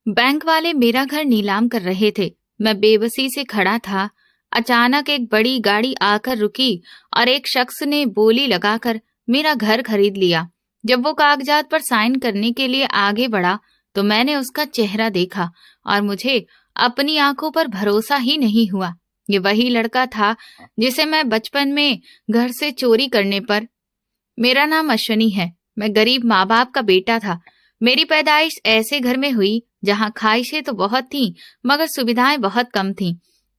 Bank वाले मेरा घर नीलाम कर रहे थे। मैं बेबसी से खड़ा था। अचानक एक बड़ी गाड़ी आकर रुकी और एक शख्स ने बोली लगाकर मेरा घर खरीद लिया। जब वो कागजात पर साइन करने के लिए आगे बढ़ा तो मैंने उसका चेहरा देखा और मुझे अपनी आंखों पर भरोसा ही नहीं हुआ। ये वही लड़का था जिसे मैं बचपन में घर से चोरी करने पर। मेरा नाम अश्वनी है। मैं गरीब माँ बाप का बेटा था। मेरी पैदाइश ऐसे घर में हुई जहाँ ख्वाहिशें तो बहुत थीं मगर सुविधाएं बहुत कम थीं।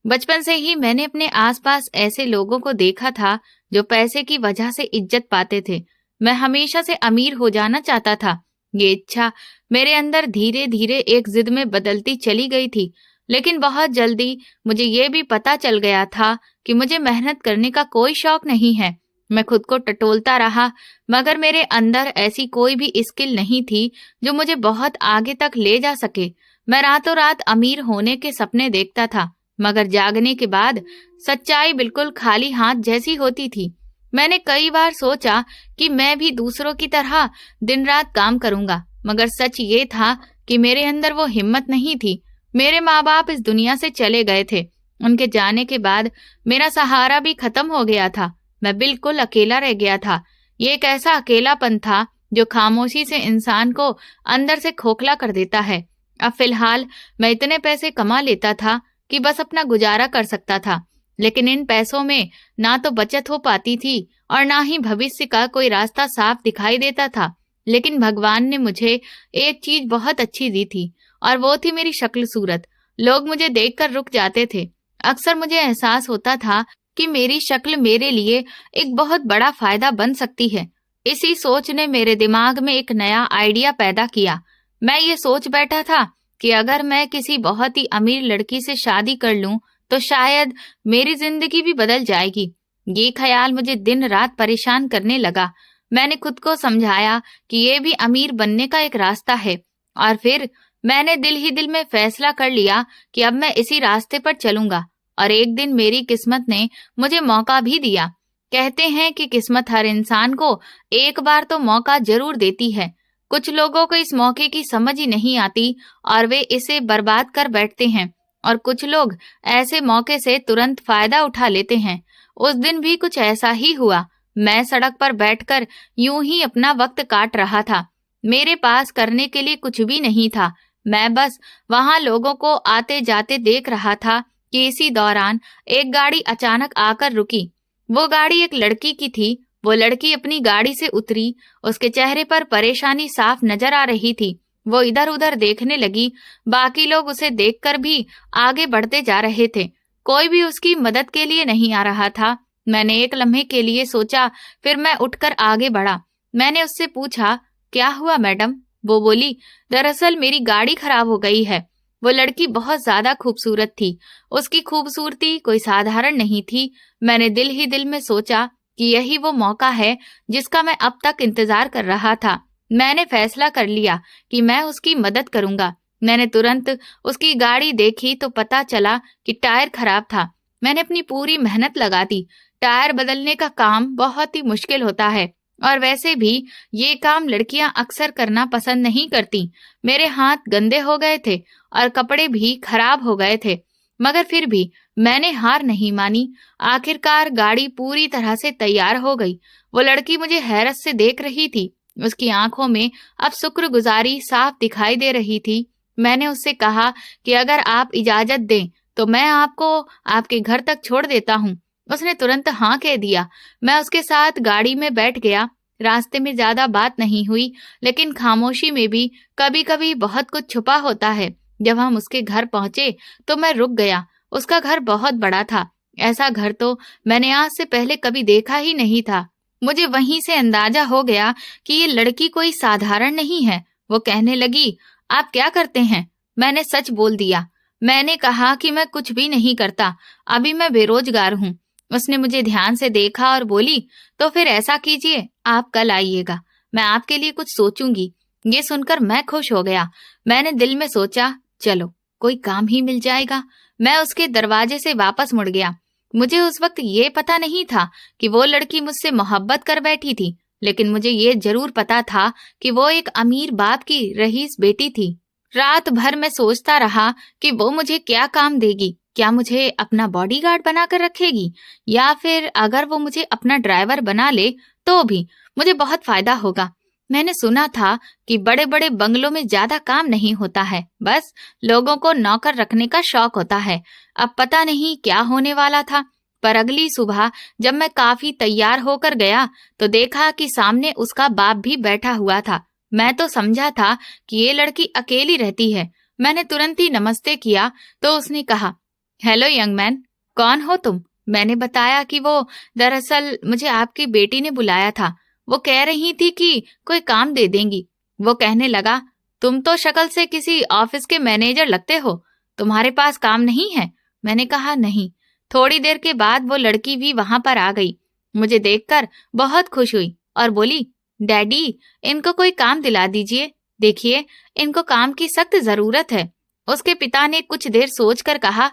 बचपन से ही मैंने अपने आसपास ऐसे लोगों को देखा था जो पैसे की वजह से इज्जत पाते थे। मैं हमेशा से अमीर हो जाना चाहता था। ये इच्छा मेरे अंदर धीरे धीरे एक जिद में बदलती चली गई थी। लेकिन बहुत जल्दी मुझे ये भी पता चल गया था कि मुझे मेहनत करने का कोई शौक नहीं है। मैं खुद को टटोलता रहा मगर मेरे अंदर ऐसी कोई भी स्किल नहीं थी जो मुझे बहुत आगे तक ले जा सके। मैं रातों रात अमीर होने के सपने देखता था मगर जागने के बाद सच्चाई बिल्कुल खाली हाथ जैसी होती थी। मैंने कई बार सोचा कि मैं भी दूसरों की तरह दिन रात काम करूंगा मगर सच ये था कि मेरे अंदर वो हिम्मत नहीं थी। मेरे माँ बाप इस दुनिया से चले गए थे। उनके जाने के बाद मेरा सहारा भी खत्म हो गया था। मैं बिल्कुल अकेला रह गया था। ये एक ऐसा अकेलापन था जो खामोशी से इंसान को अंदर से खोखला कर देता है। अब फिलहाल मैं इतने पैसे कमा लेता था कि बस अपना गुजारा कर सकता था, लेकिन इन पैसों में ना तो बचत हो पाती थी और ना ही भविष्य का कोई रास्ता साफ दिखाई देता था। लेकिन भगवान ने मुझे एक चीज बहुत अच्छी दी थी और वो थी मेरी शक्ल सूरत। लोग मुझे देखकर रुक जाते थे। अक्सर मुझे एहसास होता था कि मेरी शक्ल मेरे लिए एक बहुत बड़ा फायदा बन सकती है। इसी सोच ने मेरे दिमाग में एक नया आइडिया पैदा किया। मैं ये सोच बैठा था कि अगर मैं किसी बहुत ही अमीर लड़की से शादी कर लूं तो शायद मेरी जिंदगी भी बदल जाएगी। ये ख्याल मुझे दिन रात परेशान करने लगा। मैंने खुद को समझाया कि ये भी अमीर बनने का एक रास्ता है और फिर मैंने दिल ही दिल में फैसला कर लिया कि अब मैं इसी रास्ते पर चलूंगा। और एक दिन मेरी किस्मत ने मुझे मौका भी दिया। कहते हैं कि किस्मत हर इंसान को एक बार तो मौका जरूर देती है। कुछ लोगों को इस मौके की समझ ही नहीं आती और वे इसे बर्बाद कर बैठते हैं और कुछ लोग ऐसे मौके से तुरंत फायदा उठा लेते हैं। उस दिन भी कुछ ऐसा ही हुआ। मैं सड़क पर बैठकर यूं ही अपना वक्त काट रहा था। मेरे पास करने के लिए कुछ भी नहीं था। मैं बस वहां लोगों को आते जाते देख रहा था कि इसी दौरान एक गाड़ी अचानक आकर रुकी। वो गाड़ी एक लड़की की थी। वो लड़की अपनी गाड़ी से उतरी। उसके चेहरे पर परेशानी साफ नजर आ रही थी। वो इधर उधर देखने लगी। बाकी लोग उसे देखकर भी आगे बढ़ते जा रहे थे। कोई भी उसकी मदद के लिए नहीं आ रहा था। मैंने एक लम्हे के लिए सोचा, फिर मैं उठकर आगे बढ़ा। मैंने उससे पूछा, क्या हुआ मैडम? वो बोली, दरअसल मेरी गाड़ी खराब हो गई है। वो लड़की बहुत ज्यादा खूबसूरत थी। उसकी खूबसूरती कोई साधारण नहीं थी। मैंने दिल ही दिल में सोचा कि यही वो मौका है जिसका मैं अब तक इंतजार कर रहा था। मैंने फैसला कर लिया कि मैं उसकी मदद करूंगा। मैंने तुरंत उसकी गाड़ी देखी तो पता चला कि टायर खराब था। मैंने अपनी पूरी मेहनत लगा दी। टायर बदलने का काम बहुत ही मुश्किल होता है और वैसे भी ये काम लड़कियां अक्सर करना पसंद नहीं करती। मेरे हाथ गंदे हो गए थे और कपड़े भी खराब हो गए थे, मगर फिर भी मैंने हार नहीं मानी। आखिरकार गाड़ी पूरी तरह से तैयार हो गई। वो लड़की मुझे हैरत से देख रही थी। उसकी आंखों में अब शुक्रगुजारी साफ दिखाई दे रही थी। मैंने उससे कहा कि अगर आप इजाजत दें तो मैं आपको आपके घर तक छोड़ देता हूँ। उसने तुरंत हाँ कह दिया। मैं उसके साथ गाड़ी में बैठ गया। रास्ते में ज्यादा बात नहीं हुई, लेकिन खामोशी में भी कभी कभी बहुत कुछ छुपा होता है। जब हम उसके घर पहुंचे तो मैं रुक गया। उसका घर बहुत बड़ा था। ऐसा घर तो मैंने आज से पहले कभी देखा ही नहीं था। मुझे वहीं से अंदाजा हो गया कि ये लड़की कोई साधारण नहीं है। वो कहने लगी, आप क्या करते हैं? मैंने सच बोल दिया। मैंने कहा कि मैं कुछ भी नहीं करता, अभी मैं बेरोजगार हूँ। उसने मुझे ध्यान से देखा और बोली, तो फिर ऐसा कीजिए, आप कल आइएगा, मैं आपके लिए कुछ सोचूंगी। ये सुनकर मैं खुश हो गया। मैंने दिल में सोचा, चलो कोई काम ही मिल जाएगा। मैं उसके दरवाजे से वापस मुड़ गया। मुझे उस वक्त ये पता नहीं था कि वो लड़की मुझसे मोहब्बत कर बैठी थी, लेकिन मुझे ये जरूर पता था कि वो एक अमीर बाप की रईस बेटी थी। रात भर मैं सोचता रहा कि वो मुझे क्या काम देगी। क्या मुझे अपना बॉडीगार्ड बनाकर रखेगी, या फिर अगर वो मुझे अपना ड्राइवर बना ले तो भी मुझे बहुत फायदा होगा। मैंने सुना था कि बड़े बड़े बंगलों में ज्यादा काम नहीं होता है, बस लोगों को नौकर रखने का शौक होता है। अब पता नहीं क्या होने वाला था, पर अगली सुबह जब मैं काफी तैयार होकर गया तो देखा कि सामने उसका बाप भी बैठा हुआ था। मैं तो समझा था कि ये लड़की अकेली रहती है। मैंने तुरंत ही नमस्ते किया तो उसने कहा, हेलो यंग मैन, कौन हो तुम? मैंने बताया कि वो दरअसल मुझे आपकी बेटी ने बुलाया था। वो कह रही थी कि कोई काम दे देंगी। वो कहने लगा, तुम तो शक्ल से किसी ऑफिस के मैनेजर लगते हो, तुम्हारे पास काम नहीं है? मैंने कहा नहीं। थोड़ी देर के बाद वो लड़की भी वहां पर आ गई। मुझे देखकर बहुत खुश हुई और बोली, डैडी, इनको कोई काम दिला दीजिए। देखिए, इनको काम की सख्त जरूरत है। उसके पिता ने कुछ देर सोचकर कहा,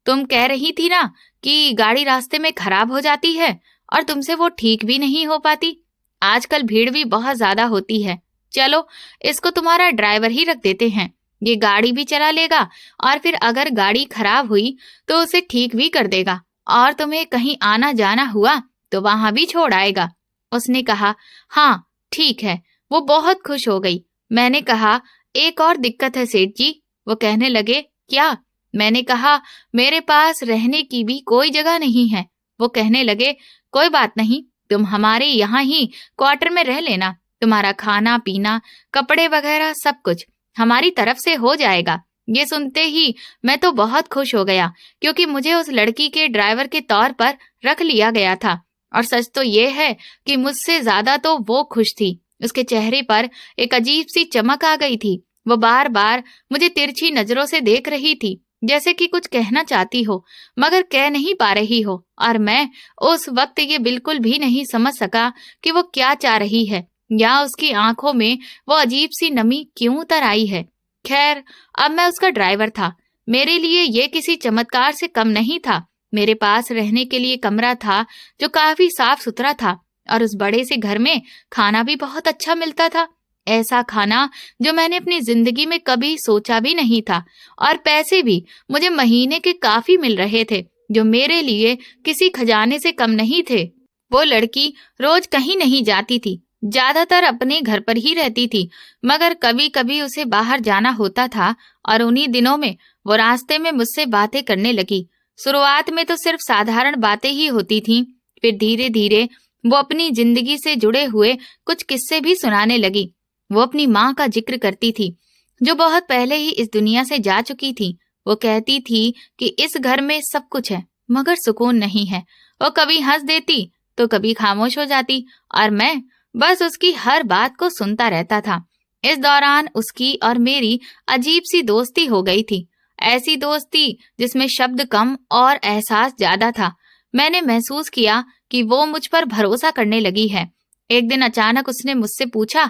तुम कह रही थी ना कि गाड़ी रास्ते में खराब हो जाती है और तुमसे वो ठीक भी नहीं हो पाती। आजकल भीड़ भी बहुत ज्यादा होती है। चलो, इसको तुम्हारा ड्राइवर ही रख देते हैं। ये गाड़ी भी चला लेगा और फिर अगर गाड़ी खराब हुई तो उसे ठीक भी कर देगा, और तुम्हें कहीं आना जाना हुआ तो वहां भी छोड़ आएगा। उसने कहा, हाँ ठीक है। वो बहुत खुश हो गई। मैंने कहा, एक और दिक्कत है सेठ जी। वो कहने लगे, क्या? मैंने कहा, मेरे पास रहने की भी कोई जगह नहीं है। वो कहने लगे, कोई बात नहीं, तुम हमारे यहाँ ही क्वार्टर में रह लेना। तुम्हारा खाना पीना, कपड़े वगैरह सब कुछ हमारी तरफ से हो जाएगा। ये सुनते ही मैं तो बहुत खुश हो गया, क्योंकि मुझे उस लड़की के ड्राइवर के तौर पर रख लिया गया था। और सच तो ये है कि मुझसे ज्यादा तो वो खुश थी। उसके चेहरे पर एक अजीब सी चमक आ गई थी। वो बार बार मुझे तिरछी नजरों से देख रही थी, जैसे कि कुछ कहना चाहती हो मगर कह नहीं पा रही हो। और मैं उस वक्त ये बिल्कुल भी नहीं समझ सका कि वो क्या चाह रही है, या उसकी आंखों में वो अजीब सी नमी क्यों उतर आई है। खैर, अब मैं उसका ड्राइवर था। मेरे लिए ये किसी चमत्कार से कम नहीं था। मेरे पास रहने के लिए कमरा था जो काफी साफ सुथरा था, और उस बड़े से घर में खाना भी बहुत अच्छा मिलता था। ऐसा खाना जो मैंने अपनी जिंदगी में कभी सोचा भी नहीं था। और पैसे भी मुझे महीने के काफी मिल रहे थे, जो मेरे लिए किसी खजाने से कम नहीं थे। वो लड़की रोज कहीं नहीं जाती थी, ज्यादातर अपने घर पर ही रहती थी, मगर कभी कभी उसे बाहर जाना होता था। और उन्हीं दिनों में वो रास्ते में मुझसे बातें करने लगी। शुरुआत में तो सिर्फ साधारण बातें ही होती थीं, फिर धीरे धीरे वो अपनी जिंदगी से जुड़े हुए कुछ किस्से भी सुनाने लगी। वो अपनी माँ का जिक्र करती थी, जो बहुत पहले ही इस दुनिया से जा चुकी थी। वो कहती थी कि इस घर में सब कुछ है मगर सुकून नहीं है। वो कभी हंस देती तो कभी खामोश हो जाती, और मैं बस उसकी हर बात को सुनता रहता था। इस दौरान उसकी और मेरी अजीब सी दोस्ती हो गई थी। ऐसी दोस्ती जिसमें शब्द कम और एहसास ज्यादा था। मैंने महसूस किया कि वो मुझ पर भरोसा करने लगी है। एक दिन अचानक उसने मुझसे पूछा,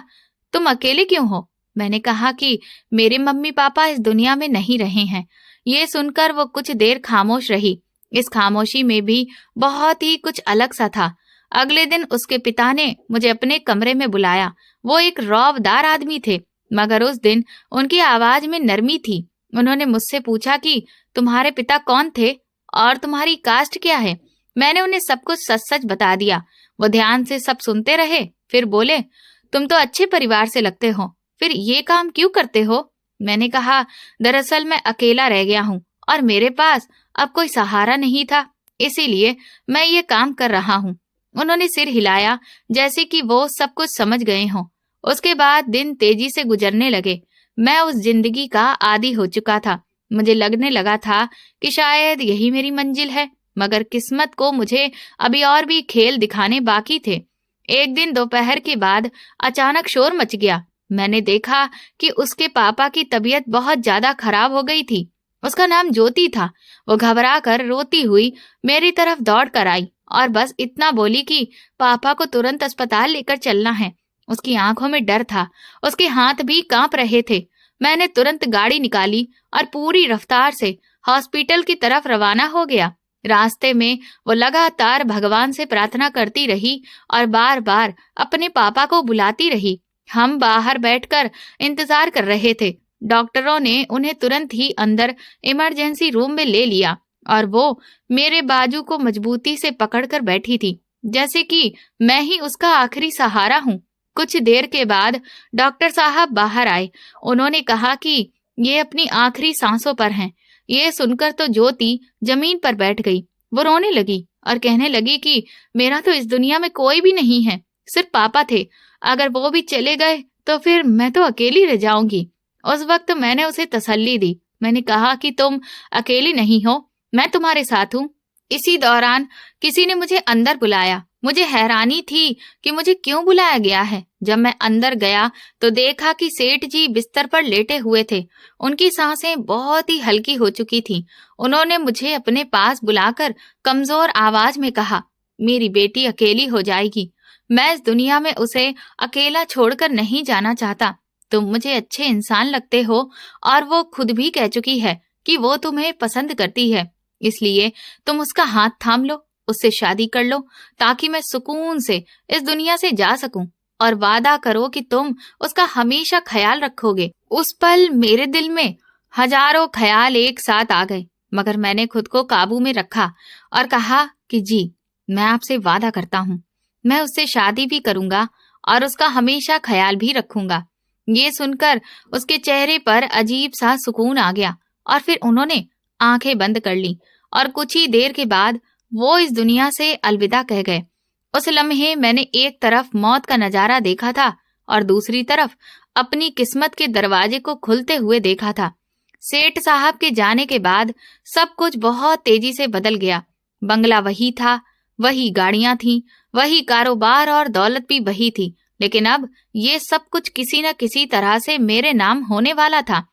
तुम अकेले क्यों हो? मैंने कहा कि मेरे मम्मी पापा इस दुनिया में नहीं रहे हैं। ये सुनकर वो कुछ देर खामोश रही। इस खामोशी में भी बहुत ही कुछ अलग सा था। अगले दिन उसके पिता ने मुझे अपने कमरे में बुलाया। वो एक रौबदार आदमी थे, मगर उस दिन उनकी आवाज में नरमी थी। उन्होंने मुझसे पूछा कि तुम्हारे पिता कौन थे और तुम्हारी कास्ट क्या है। मैंने उन्हें सब कुछ सच सच बता दिया। वो ध्यान से सब सुनते रहे, फिर बोले, तुम तो अच्छे परिवार से लगते हो, फिर ये काम क्यों करते हो? मैंने कहा, दरअसल मैं अकेला रह गया हूँ और मेरे पास अब कोई सहारा नहीं था, इसीलिए मैं ये काम कर रहा हूँ। उन्होंने सिर हिलाया, जैसे कि वो सब कुछ समझ गए हों। उसके बाद दिन तेजी से गुजरने लगे। मैं उस जिंदगी का आदी हो चुका था। मुझे लगने लगा था कि शायद यही मेरी मंजिल है, मगर किस्मत को मुझे अभी और भी खेल दिखाने बाकी थे। एक दिन दोपहर के बाद अचानक शोर मच गया। मैंने देखा कि उसके पापा की तबीयत बहुत ज्यादा खराब हो गई थी। उसका नाम ज्योति था। वो घबरा कर रोती हुई मेरी तरफ दौड़ कर आई और बस इतना बोली कि पापा को तुरंत अस्पताल लेकर चलना है। उसकी आंखों में डर था, उसके हाथ भी कांप रहे थे। मैंने तुरंत गाड़ी निकाली और पूरी रफ्तार से हॉस्पिटल की तरफ रवाना हो गया। रास्ते में वो लगातार भगवान से प्रार्थना करती रही और बार बार अपने पापा को बुलाती रही। हम बाहर बैठकर इंतजार कर रहे थे। डॉक्टरों ने उन्हें तुरंत ही अंदर इमरजेंसी रूम में ले लिया और वो मेरे बाजू को मजबूती से पकड़कर बैठी थी, जैसे कि मैं ही उसका आखिरी सहारा हूँ। कुछ देर के बाद डॉक्टर साहब बाहर आए। उन्होंने कहा कि ये अपनी आखिरी सांसों पर हैं। ये सुनकर तो ज्योति जमीन पर बैठ गई। वो रोने लगी और कहने लगी कि मेरा तो इस दुनिया में कोई भी नहीं है, सिर्फ पापा थे। अगर वो भी चले गए तो फिर मैं तो अकेली रह जाऊंगी। उस वक्त मैंने उसे तसल्ली दी। मैंने कहा कि तुम अकेली नहीं हो, मैं तुम्हारे साथ हूँ। इसी दौरान किसी ने मुझे अंदर बुलाया। मुझे हैरानी थी कि मुझे क्यों बुलाया गया है। जब मैं अंदर गया तो देखा कि सेठ जी बिस्तर पर लेटे हुए थे। उनकी सांसें बहुत ही हल्की हो चुकी थीं। उन्होंने मुझे अपने पास बुलाकर कमजोर आवाज में कहा, मेरी बेटी अकेली हो जाएगी। मैं इस दुनिया में उसे अकेला छोड़कर नहीं जाना चाहता। तुम मुझे अच्छे इंसान लगते हो और वो खुद भी कह चुकी है कि वो तुम्हें पसंद करती है। इसलिए तुम उसका हाथ थाम लो, उससे शादी कर लो, ताकि मैं सुकून से इस दुनिया से जा सकूं। और वादा करो कि तुम उसका हमेशा ख्याल रखोगे। उस पल मेरे दिल में हजारों ख्याल एक साथ आ गए, मगर मैंने खुद को काबू में रखा और कहा कि जी, मैं आपसे वादा करता हूँ, मैं उससे शादी भी करूंगा और उसका हमेशा ख्याल भी रखूंगा। ये सुनकर उसके चेहरे पर अजीब सा सुकून आ गया और फिर उन्होंने आंखें बंद कर ली और कुछ ही देर के बाद वो इस दुनिया से अलविदा कह गए। उस लम्हे मैंने एक तरफ मौत का नजारा देखा था और दूसरी तरफ अपनी किस्मत के दरवाजे को खुलते हुए देखा था। सेठ साहब के जाने के बाद सब कुछ बहुत तेजी से बदल गया। बंगला वही था, वही गाड़ियां थीं, वही कारोबार और दौलत भी वही थी, लेकिन अब ये सब कुछ किसी न किसी तरह से मेरे नाम होने वाला था।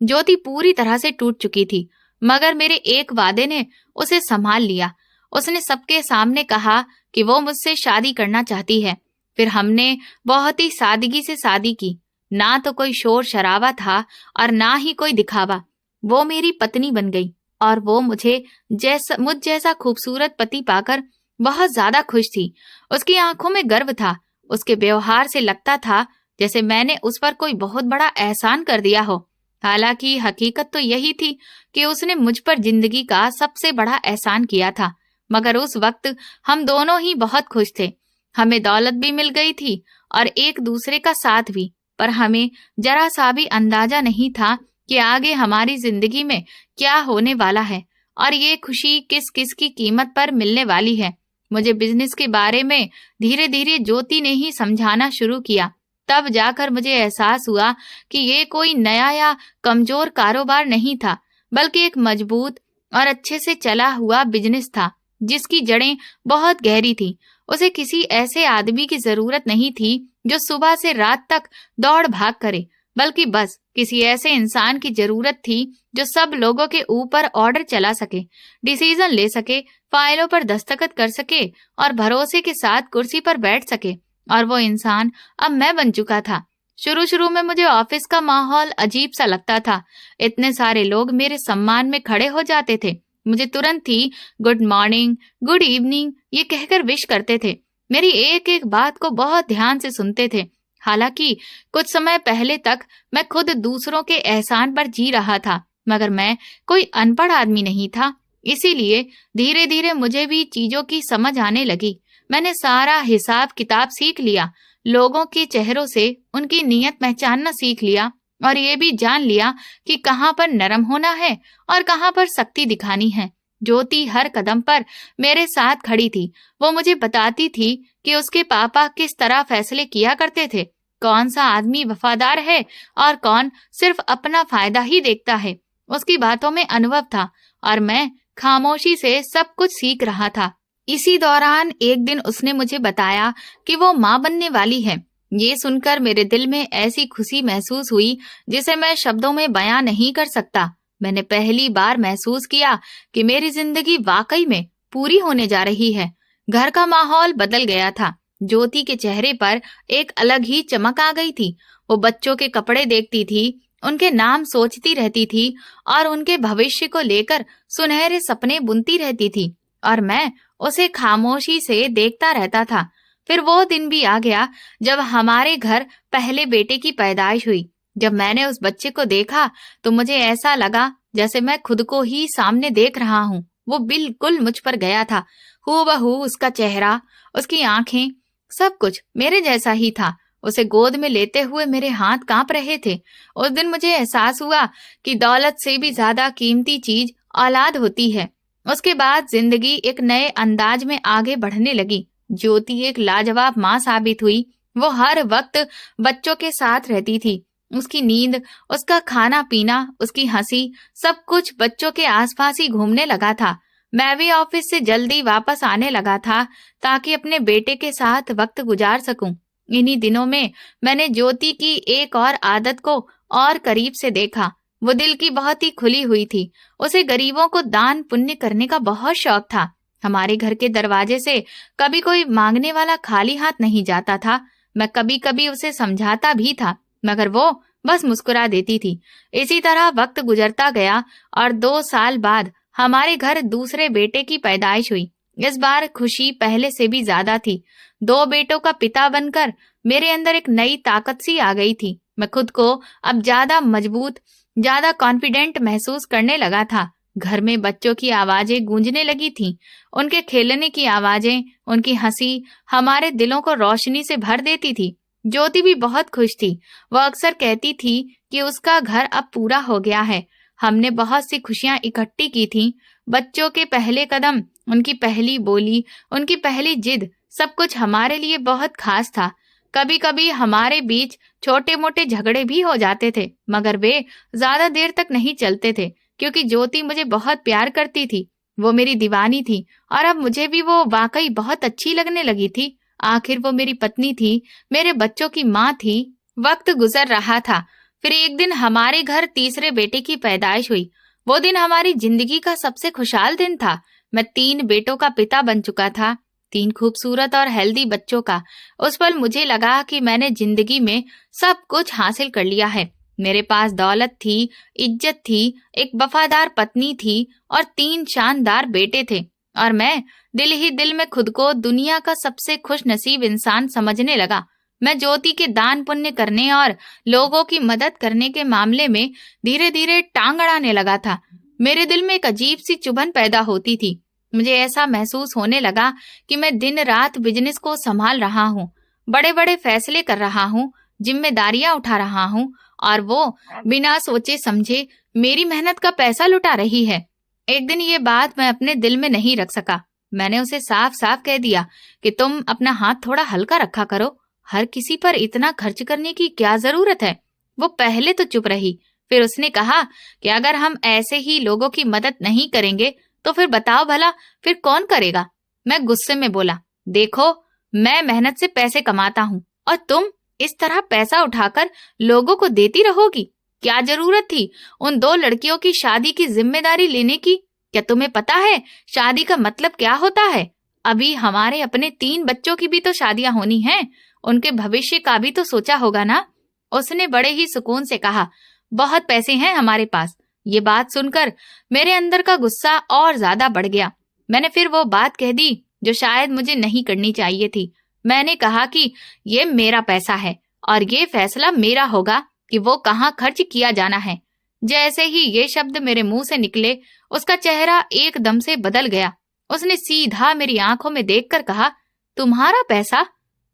ज्योति पूरी तरह से टूट चुकी थी, मगर मेरे एक वादे ने उसे संभाल लिया। उसने सबके सामने कहा कि वो मुझसे शादी करना चाहती है। फिर हमने बहुत ही सादगी से शादी की। ना तो कोई शोर शराबा था और ना ही कोई दिखावा। वो मेरी पत्नी बन गई और वो मुझ जैसा खूबसूरत पति पाकर बहुत ज्यादा खुश थी। उसकी आंखों में गर्व था। उसके व्यवहार से लगता था जैसे मैंने उस पर कोई बहुत बड़ा एहसान कर दिया हो। हालांकि हकीकत तो यही थी कि उसने मुझ पर जिंदगी का सबसे बड़ा एहसान किया था। मगर उस वक्त हम दोनों ही बहुत खुश थे। हमें दौलत भी मिल गई थी और एक दूसरे का साथ भी, पर हमें जरा सा भी अंदाजा नहीं था कि आगे हमारी जिंदगी में क्या होने वाला है और ये खुशी किस किस की कीमत पर मिलने वाली है। मुझे बिजनेस के बारे में धीरे धीरे ज्योति ने ही समझाना शुरू किया। तब जाकर मुझे एहसास हुआ कि ये कोई नया या कमजोर कारोबार नहीं था, बल्कि एक मजबूत और अच्छे से चला हुआ बिजनेस था जिसकी जड़ें बहुत गहरी थी। उसे किसी ऐसे आदमी की जरूरत नहीं थी जो सुबह से रात तक दौड़ भाग करे, बल्कि बस किसी ऐसे इंसान की जरूरत थी जो सब लोगों के ऊपर ऑर्डर चला सके, डिसीजन ले सके, फाइलों पर दस्तखत कर सके और भरोसे के साथ कुर्सी पर बैठ सके। और वो इंसान अब मैं बन चुका था। शुरू शुरू में मुझे ऑफिस का माहौल अजीब सा लगता था। इतने सारे लोग मेरे सम्मान में खड़े हो जाते थे। मुझे तुरंत ही गुड मॉर्निंग, गुड इवनिंग ये कहकर विश करते थे। मेरी एक एक बात को बहुत ध्यान से सुनते थे। हालांकि कुछ समय पहले तक मैं खुद दूसरों के एहसान पर जी रहा था, मगर मैं कोई अनपढ़ आदमी नहीं था। इसीलिए धीरे धीरे मुझे भी चीजों की समझ आने लगी। मैंने सारा हिसाब किताब सीख लिया, लोगों के चेहरों से उनकी नीयत पहचानना सीख लिया और ये भी जान लिया कि कहाँ पर नरम होना है और कहाँ पर सख्ती दिखानी है। ज्योति हर कदम पर मेरे साथ खड़ी थी। वो मुझे बताती थी कि उसके पापा किस तरह फैसले किया करते थे, कौन सा आदमी वफादार है और कौन सिर्फ अपना फायदा ही देखता है। उसकी बातों में अनुभव था और मैं खामोशी से सब कुछ सीख रहा था। इसी दौरान एक दिन उसने मुझे बताया कि वो माँ बनने वाली है। ये सुनकर मेरे दिल में ऐसी खुशी महसूस हुई जिसे मैं शब्दों में बयां नहीं कर सकता। मैंने पहली बार महसूस किया कि मेरी जिंदगी वाकई में पूरी होने जा रही है। घर का माहौल बदल गया था। ज्योति के चेहरे पर एक अलग ही चमक आ गई थी। वो बच्चों के कपड़े देखती थी, उनके नाम सोचती रहती थी और उनके भविष्य को लेकर सुनहरे सपने बुनती रहती थी और मैं उसे खामोशी से देखता रहता था। फिर वो दिन भी आ गया जब हमारे घर पहले बेटे की पैदाइश हुई। जब मैंने उस बच्चे को देखा तो मुझे ऐसा लगा जैसे मैं खुद को ही सामने देख रहा हूँ। वो बिल्कुल मुझ पर गया था। हूबहू उसका चेहरा, उसकी आंखें, सब कुछ मेरे जैसा ही था। उसे गोद में लेते हुए मेरे हाथ कांप रहे थे। उस दिन मुझे एहसास हुआ कि दौलत से भी ज्यादा कीमती चीज औलाद होती है। उसके बाद जिंदगी एक नए अंदाज में आगे बढ़ने लगी। ज्योति एक लाजवाब माँ साबित हुई। वो हर वक्त बच्चों के साथ रहती थी। उसकी नींद, उसका खाना पीना, उसकी हंसी, सब कुछ बच्चों के आसपास ही घूमने लगा था। मैं भी ऑफिस से जल्दी वापस आने लगा था ताकि अपने बेटे के साथ वक्त गुजार सकूं। इन्हीं दिनों में मैंने ज्योति की एक और आदत को और करीब से देखा। वो दिल की बहुत ही खुली हुई थी। उसे गरीबों को दान पुण्य करने का बहुत शौक था। हमारे घर के दरवाजे से कभी कोई मांगने वाला खाली हाथ नहीं जाता था। मैं कभी कभी उसे समझाता भी था, मगर वो बस मुस्कुरा देती थी। इसी तरह वक्त गुजरता गया और 2 साल बाद हमारे घर दूसरे बेटे की पैदाइश हुई। इस बार खुशी पहले से भी ज्यादा थी। 2 बेटों का पिता बनकर मेरे अंदर एक नई ताकत सी आ गई थी। मैं खुद को अब ज्यादा मजबूत, ज्यादा कॉन्फिडेंट महसूस करने लगा था। घर में बच्चों की आवाजें गूंजने लगी थीं। उनके खेलने की आवाजें, उनकी हंसी हमारे दिलों को रोशनी से भर देती थी। ज्योति भी बहुत खुश थी। वह अक्सर कहती थी कि उसका घर अब पूरा हो गया है। हमने बहुत सी खुशियां इकट्ठी की थीं। बच्चों के पहले कदम, उनकी पहली बोली, उनकी पहली जिद, सब कुछ हमारे लिए बहुत खास था। कभी कभी हमारे बीच छोटे मोटे झगड़े भी हो जाते थे, मगर वे ज्यादा देर तक नहीं चलते थे, क्योंकि ज्योति मुझे बहुत प्यार करती थी। वो मेरी दीवानी थी और अब मुझे भी वो वाकई बहुत अच्छी लगने लगी थी। आखिर वो मेरी पत्नी थी, मेरे बच्चों की माँ थी। वक्त गुजर रहा था। फिर एक दिन हमारे घर तीसरे बेटे की पैदाइश हुई। वो दिन हमारी जिंदगी का सबसे खुशहाल दिन था। मैं 3 बेटों का पिता बन चुका था, 3 खूबसूरत और हेल्दी बच्चों का। उस पल मुझे लगा कि मैंने जिंदगी में सब कुछ हासिल कर लिया है। मेरे पास दौलत थी, इज्जत थी, एक वफादार पत्नी थी और 3 शानदार बेटे थे। और मैं दिल ही दिल में खुद को दुनिया का सबसे खुश नसीब इंसान समझने लगा। मैं ज्योति के दान पुण्य करने और लोगों की मदद करने के मामले में धीरे धीरे टांग अड़ाने लगा था। मेरे दिल में एक अजीब सी चुभन पैदा होती थी। मुझे ऐसा महसूस होने लगा कि मैं दिन रात बिजनेस को संभाल रहा हूँ, बड़े बड़े फैसले कर रहा हूँ, जिम्मेदारियां उठा रहा हूँ, और वो बिना सोचे समझे मेरी मेहनत का पैसा लुटा रही है। एक दिन ये बात मैं अपने दिल में नहीं रख सका। मैंने उसे साफ साफ कह दिया कि तुम अपना हाथ थोड़ा हल्का रखा करो। हर किसी पर इतना खर्च करने की क्या जरूरत है। वो पहले तो चुप रही, फिर उसने कहा कि अगर हम ऐसे ही लोगों की मदद नहीं करेंगे तो फिर बताओ भला फिर कौन करेगा। मैं गुस्से में बोला, देखो मैं मेहनत से पैसे कमाता हूँ और तुम इस तरह पैसा उठाकर लोगों को देती रहोगी। क्या जरूरत थी उन 2 लड़कियों की शादी की जिम्मेदारी लेने की? क्या तुम्हें पता है शादी का मतलब क्या होता है? अभी हमारे अपने 3 बच्चों की भी तो शादियां होनी हैं, उनके भविष्य का भी तो सोचा होगा ना। उसने बड़े ही सुकून से कहा, बहुत पैसे हैं हमारे पास। ये बात सुनकर मेरे अंदर का गुस्सा और ज्यादा बढ़ गया। मैंने फिर वो बात कह दी जो शायद मुझे नहीं करनी चाहिए थी। मैंने कहा कि ये मेरा पैसा है और ये फैसला मेरा होगा कि वो कहाँ खर्च किया जाना है। जैसे ही ये शब्द मेरे मुंह से निकले, उसका चेहरा एकदम से बदल गया। उसने सीधा मेरी आंखों में देखकर कहा, तुम्हारा पैसा?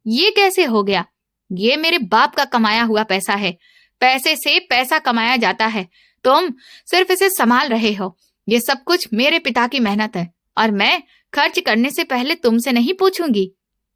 ये कैसे हो गया? ये मेरे बाप का कमाया हुआ पैसा है। पैसे से पैसा कमाया जाता है, तुम सिर्फ इसे संभाल रहे हो। ये सब कुछ मेरे पिता की मेहनत है और मैं खर्च करने से पहले तुमसे नहीं पूछूंगी।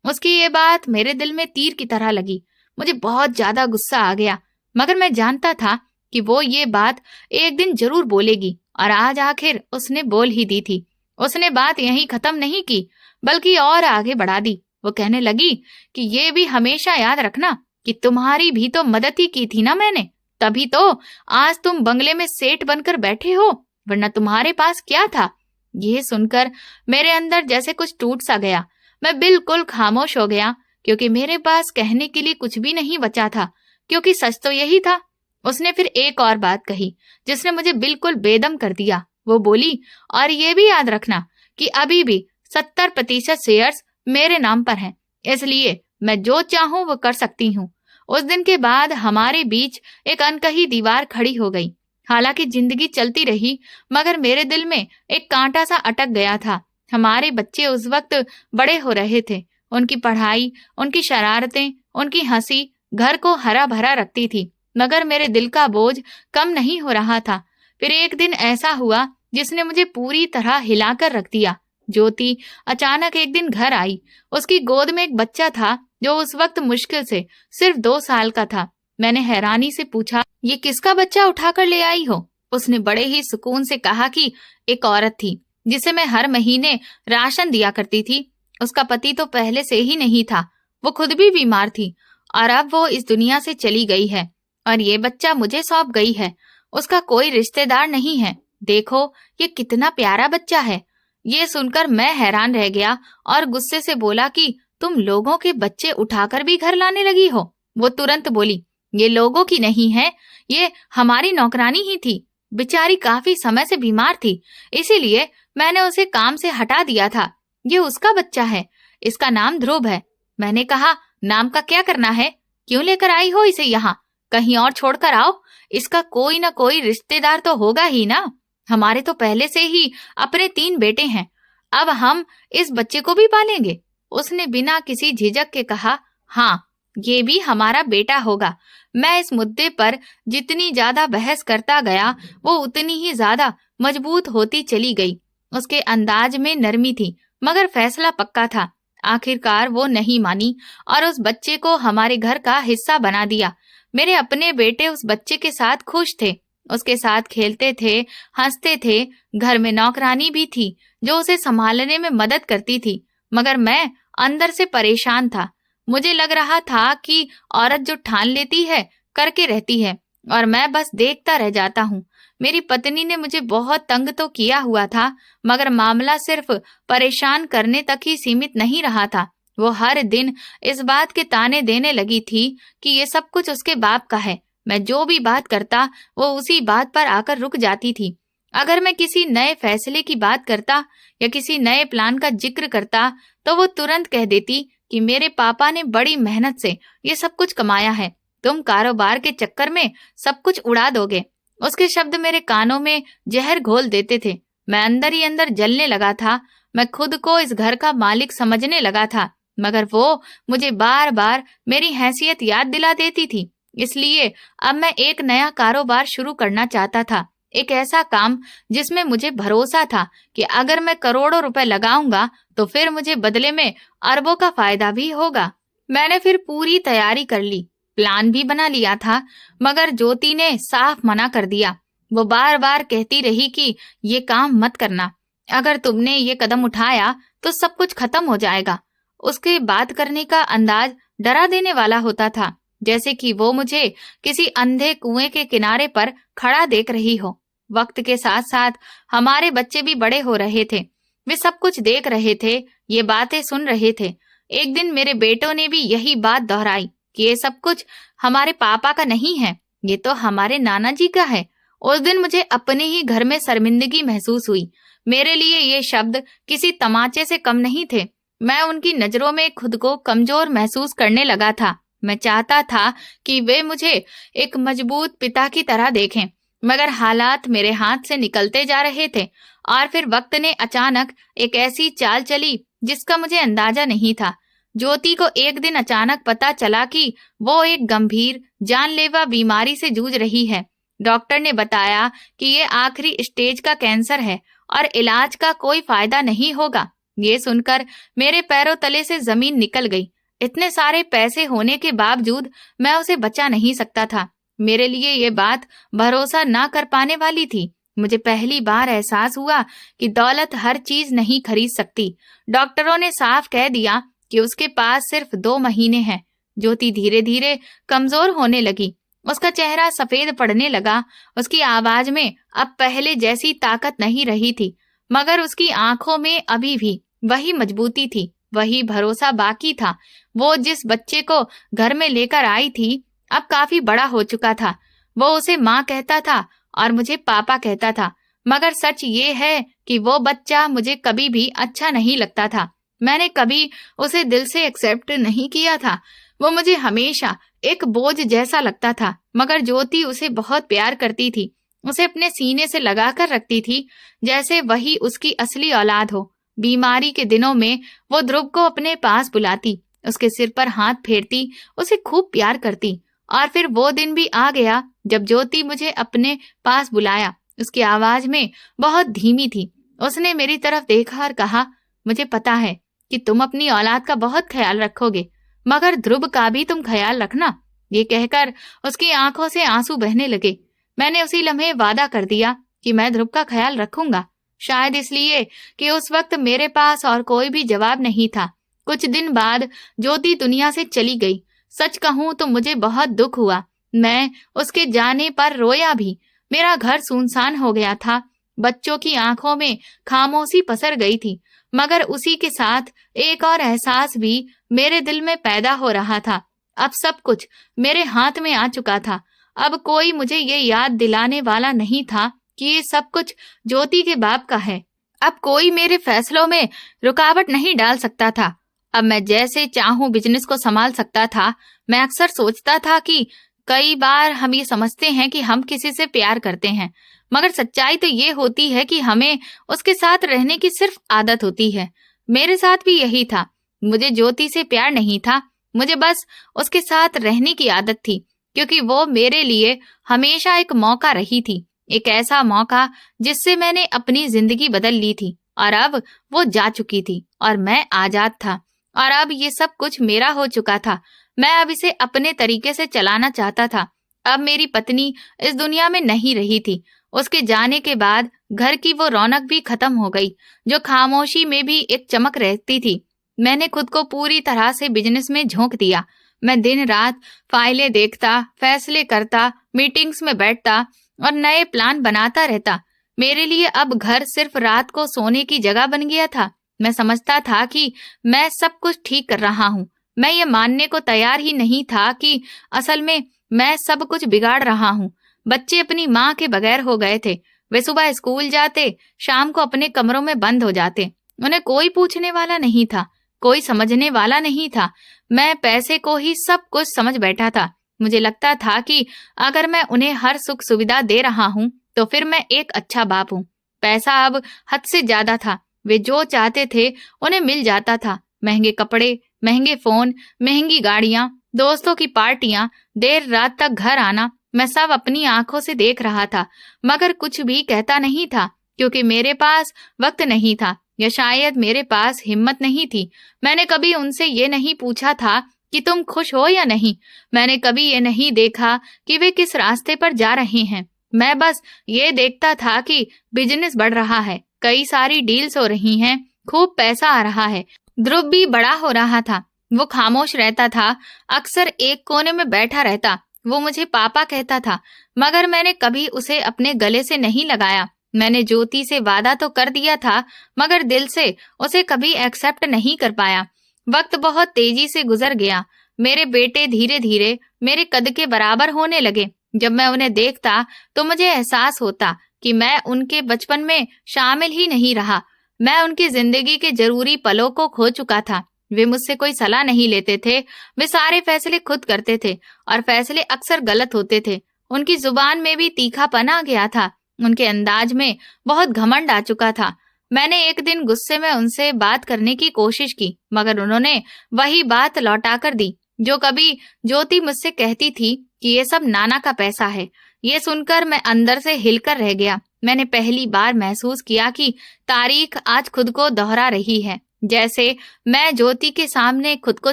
उसकी ये बात मेरे दिल में तीर की तरह लगी। मुझे बहुत ज्यादा गुस्सा आ गया, मगर मैं जानता था कि वो ये बात एक दिन जरूर बोलेगी और आज आखिर उसने बोल ही दी थी। उसने बात यहीं खत्म नहीं की, बल्कि और आगे बढ़ा दी। वो कहने लगी कि ये भी हमेशा याद रखना कि तुम्हारी भी तो मदद ही की थी ना मैंने, तभी तो आज तुम बंगले में सेठ बनकर बैठे हो, वरना तुम्हारे पास क्या था? ये सुनकर मेरे अंदर जैसे कुछ टूट सा गया। मैं बिल्कुल खामोश हो गया, क्योंकि मेरे पास कहने के लिए कुछ भी नहीं बचा था, क्योंकि सच तो यही था। उसने फिर एक और बात कही जिसने मुझे बिल्कुल बेदम कर दिया। वो बोली, और ये भी याद रखना कि अभी भी 70% शेयर्स मेरे नाम पर हैं, इसलिए मैं जो चाहूं वो कर सकती हूँ। उस दिन के बाद हमारे बीच एक अनकही दीवार खड़ी हो गई। हालांकि जिंदगी चलती रही, मगर मेरे दिल में एक कांटा सा अटक गया था। हमारे बच्चे उस वक्त बड़े हो रहे थे। उनकी पढ़ाई, उनकी शरारतें, उनकी हंसी घर को हरा भरा रखती थी, मगर मेरे दिल का बोझ कम नहीं हो रहा था। फिर एक दिन ऐसा हुआ जिसने मुझे पूरी तरह हिलाकर रख दिया। ज्योति अचानक एक दिन घर आई। उसकी गोद में एक बच्चा था जो उस वक्त मुश्किल से सिर्फ 2 साल का था। मैंने हैरानी से पूछा, ये किसका बच्चा उठाकर ले आई हो? उसने बड़े ही सुकून से कहा कि एक औरत थी जिसे मैं हर महीने राशन दिया करती थी। उसका पति तो पहले से ही नहीं था, वो खुद भी बीमार थी और अब वो इस दुनिया से चली गई है और ये बच्चा मुझे सौंप गई है। उसका कोई रिश्तेदार नहीं है। देखो ये कितना प्यारा बच्चा है। ये सुनकर मैं हैरान रह गया और गुस्से से बोला कि तुम लोगों के बच्चे उठाकर भी घर लाने लगी हो? वो तुरंत बोली, ये लोगों की नहीं है, ये हमारी नौकरानी ही थी। बेचारी काफी समय से बीमार थी, इसीलिए मैंने उसे काम से हटा दिया था। ये उसका बच्चा है, इसका नाम ध्रुव है। मैंने कहा, नाम का क्या करना है? क्यों लेकर आई हो इसे यहाँ? कहीं और छोड़कर आओ। इसका कोई ना कोई रिश्तेदार तो होगा ही ना। हमारे तो पहले से ही अपने 3 बेटे हैं, अब हम इस बच्चे को भी पालेंगे। उसने बिना किसी झिझक के कहा, हाँ ये भी हमारा बेटा होगा। मैं इस मुद्दे पर जितनी ज्यादा बहस करता गया वो उतनी ही ज्यादा मजबूत होती चली गई। उसके अंदाज में नरमी थी, मगर फैसला पक्का था। आखिरकार वो नहीं मानी और उस बच्चे को हमारे घर का हिस्सा बना दिया। मेरे अपने बेटे उस बच्चे के साथ खुश थे, उसके साथ खेलते थे, हंसते थे। घर में नौकरानी भी थी जो उसे संभालने में मदद करती थी, मगर मैं अंदर से परेशान था। मुझे लग रहा था कि औरत जो ठान लेती है करके रहती है और मैं बस देखता रह जाता हूँ। मेरी पत्नी ने मुझे बहुत तंग तो किया हुआ था, मगर मामला सिर्फ परेशान करने तक ही सीमित नहीं रहा था। वो हर दिन इस बात के ताने देने लगी थी कि ये सब कुछ उसके बाप का है। मैं जो भी बात करता वो उसी बात पर आकर रुक जाती थी। अगर मैं किसी नए फैसले की बात करता या किसी नए प्लान का जिक्र करता तो वो तुरंत कह देती कि मेरे पापा ने बड़ी मेहनत से ये सब कुछ कमाया है, तुम कारोबार के चक्कर में सब कुछ उड़ा दोगे। उसके शब्द मेरे कानों में जहर घोल देते थे। मैं अंदर ही अंदर जलने लगा था। मैं खुद को इस घर का मालिक समझने लगा था, मगर वो मुझे बार बार मेरी हैसियत याद दिला देती थी। इसलिए अब मैं एक नया कारोबार शुरू करना चाहता था, एक ऐसा काम जिसमें मुझे भरोसा था कि अगर मैं करोड़ों रुपए लगाऊंगा तो फिर मुझे बदले में अरबों का फायदा भी होगा। मैंने फिर पूरी तैयारी कर ली, प्लान भी बना लिया था, मगर ज्योति ने साफ मना कर दिया। वो बार बार कहती रही कि ये काम मत करना, अगर तुमने ये कदम उठाया तो सब कुछ खत्म हो जाएगा। उसके बात करने का अंदाज डरा देने वाला होता था, जैसे कि वो मुझे किसी अंधे कुएं के किनारे पर खड़ा देख रही हो। वक्त के साथ साथ हमारे बच्चे भी बड़े हो रहे थे। वे सब कुछ देख रहे थे, ये बातें सुन रहे थे। एक दिन मेरे बेटों ने भी यही बात दोहराई कि ये सब कुछ हमारे पापा का नहीं है, ये तो हमारे नाना जी का है। उस दिन मुझे अपने ही घर में शर्मिंदगी महसूस हुई। मेरे लिए ये शब्द किसी तमाचे से कम नहीं थे। मैं उनकी नजरों में खुद को कमजोर महसूस करने लगा था। मैं चाहता था कि वे मुझे एक मजबूत पिता की तरह देखें, मगर हालात मेरे हाथ से निकलते जा रहे थे। और फिर वक्त ने अचानक एक ऐसी चाल चली जिसका मुझे अंदाजा नहीं था। ज्योति को एक दिन अचानक पता चला कि वो एक गंभीर जानलेवा बीमारी से जूझ रही है। डॉक्टर ने बताया कि ये आखिरी स्टेज का कैंसर है और इलाज का कोई फायदा नहीं होगा। ये सुनकर मेरे पैरों तले से जमीन निकल गई। इतने सारे पैसे होने के बावजूद मैं उसे बचा नहीं सकता था। मेरे लिए ये बात भरोसा ना कर पाने वाली थी। मुझे पहली बार एहसास हुआ कि दौलत हर चीज नहीं खरीद सकती। डॉक्टरों ने साफ कह दिया कि उसके पास सिर्फ 2 महीने हैं। ज्योति धीरे धीरे कमजोर होने लगी। उसका चेहरा सफेद पड़ने लगा। उसकी आवाज में अब पहले जैसी ताकत नहीं रही थी, मगर उसकी आंखों में अभी भी वही मजबूती थी, वही भरोसा बाकी था। वो जिस बच्चे को घर में लेकर आई थी अब काफी बड़ा हो चुका था। वो उसे माँ कहता था और मुझे पापा कहता था, मगर सच ये है कि वो बच्चा मुझे कभी भी अच्छा नहीं लगता था। मैंने कभी उसे दिल से एक्सेप्ट नहीं किया था। वो मुझे हमेशा एक बोझ जैसा लगता था, मगर ज्योति उसे बहुत प्यार करती थी। उसे अपने सीने से लगाकर रखती थी, जैसे वही उसकी असली औलाद हो। बीमारी के दिनों में वो ध्रुव को अपने पास बुलाती, उसके सिर पर हाथ फेरती, उसे खूब प्यार करती। और फिर वो दिन भी आ गया जब ज्योति मुझे अपने पास बुलाया। उसकी आवाज में बहुत धीमी थी। उसने मेरी तरफ देखा और कहा, मुझे पता है कि तुम अपनी औलाद का बहुत ख्याल रखोगे, मगर ध्रुव का भी तुम ख्याल रखना। ये कहकर उसकी आंखों से आंसू बहने लगे। मैंने उसी लम्हे वादा कर दिया कि मैं ध्रुव का ख्याल रखूंगा, शायद इसलिए कि उस वक्त मेरे पास और कोई भी जवाब नहीं था। कुछ दिन बाद ज्योति दुनिया से चली गई। सच कहूं तो मुझे बहुत दुख हुआ। मैं उसके जाने पर रोया भी। मेरा घर सुनसान हो गया था। बच्चों की आंखों में खामोशी पसर गई थी, मगर उसी के साथ एक और एहसास भी मेरे दिल में पैदा हो रहा था। अब सब कुछ मेरे हाथ में आ चुका था। अब कोई मुझे ये याद दिलाने वाला नहीं था कि ये सब कुछ ज्योति के बाप का है। अब कोई मेरे फैसलों में रुकावट नहीं डाल सकता था। अब मैं जैसे चाहूं बिजनेस को संभाल सकता था। मैं अक्सर सोचता था कि कई बार हम ये समझते हैं कि हम किसी से प्यार करते हैं, मगर सच्चाई तो ये होती है कि हमें उसके साथ रहने की सिर्फ आदत होती है। मेरे साथ भी यही था। मुझे ज्योति से प्यार नहीं था, मुझे बस उसके साथ रहने की आदत थी, क्योंकि वो मेरे लिए हमेशा एक मौका रही थी, एक ऐसा मौका जिससे मैंने अपनी जिंदगी बदल ली थी। और अब वो जा चुकी थी और मैं आजाद था। और अब ये सब कुछ मेरा हो चुका था। मैं अब इसे अपने तरीके से चलाना चाहता था। अब मेरी पत्नी इस दुनिया में नहीं रही थी। उसके जाने के बाद घर की वो रौनक भी खत्म हो गई, जो खामोशी में भी एक चमक रहती थी। मैंने खुद को पूरी तरह से बिजनेस में झोंक दिया। मैं दिन रात फाइलें देखता, फैसले करता, मीटिंग्स में बैठता और नए प्लान बनाता रहता। मेरे लिए अब घर सिर्फ रात को सोने की जगह बन गया था। मैं समझता था कि मैं सब कुछ ठीक कर रहा हूँ। मैं ये मानने को तैयार ही नहीं था कि असल में मैं सब कुछ बिगाड़ रहा हूँ। बच्चे अपनी माँ के बगैर हो गए थे। वे सुबह स्कूल जाते, शाम को अपने कमरों में बंद हो जाते। उन्हें कोई पूछने वाला नहीं था, कोई समझने वाला नहीं था। मैं पैसे को ही सब कुछ समझ बैठा था। मुझे लगता था कि अगर मैं उन्हें हर सुख सुविधा दे रहा हूँ तो फिर मैं एक अच्छा बाप हूँ। पैसा अब हद से ज्यादा था। वे जो चाहते थे उन्हें मिल जाता था। महंगे कपड़े, महंगे फोन, महंगी गाड़ियां, दोस्तों की पार्टियां, देर रात तक घर आना, मैं सब अपनी आंखों से देख रहा था, मगर कुछ भी कहता नहीं था, क्योंकि मेरे पास वक्त नहीं था, या शायद मेरे पास हिम्मत नहीं थी। मैंने कभी उनसे ये नहीं पूछा था कि तुम खुश हो या नहीं। मैंने कभी ये नहीं देखा कि वे किस रास्ते पर जा रहे हैं। मैं बस ये देखता था कि बिजनेस बढ़ रहा है, कई सारी डील्स हो रही हैं, खूब पैसा आ रहा है। ध्रुव भी बड़ा हो रहा था। वो खामोश रहता था, अक्सर एक कोने में बैठा रहता। वो मुझे पापा कहता था, मगर मैंने कभी उसे अपने गले से नहीं लगाया। मैंने ज्योति से वादा तो कर दिया था, मगर दिल से उसे कभी एक्सेप्ट नहीं कर पाया। वक्त बहुत तेजी से गुजर गया। मेरे बेटे धीरे धीरे मेरे कद के बराबर होने लगे। जब मैं उन्हें देखता तो मुझे एहसास होता कि मैं उनके बचपन में शामिल ही नहीं रहा। मैं उनकी जिंदगी के जरूरी पलों को खो चुका था। वे मुझसे कोई सलाह नहीं लेते थे। वे सारे फैसले खुद करते थे और फैसले अक्सर गलत होते थे। उनकी जुबान में भी तीखापन आ गया था। उनके अंदाज में बहुत घमंड आ चुका था। मैंने एक दिन गुस्से में उनसे बात करने की कोशिश की, मगर उन्होंने वही बात लौटा कर दी जो कभी ज्योति मुझसे कहती थी कि ये सब नाना का पैसा है। ये सुनकर मैं अंदर से हिलकर रह गया। मैंने पहली बार महसूस किया कि तारीख आज खुद को दोहरा रही है। जैसे मैं ज्योति के सामने खुद को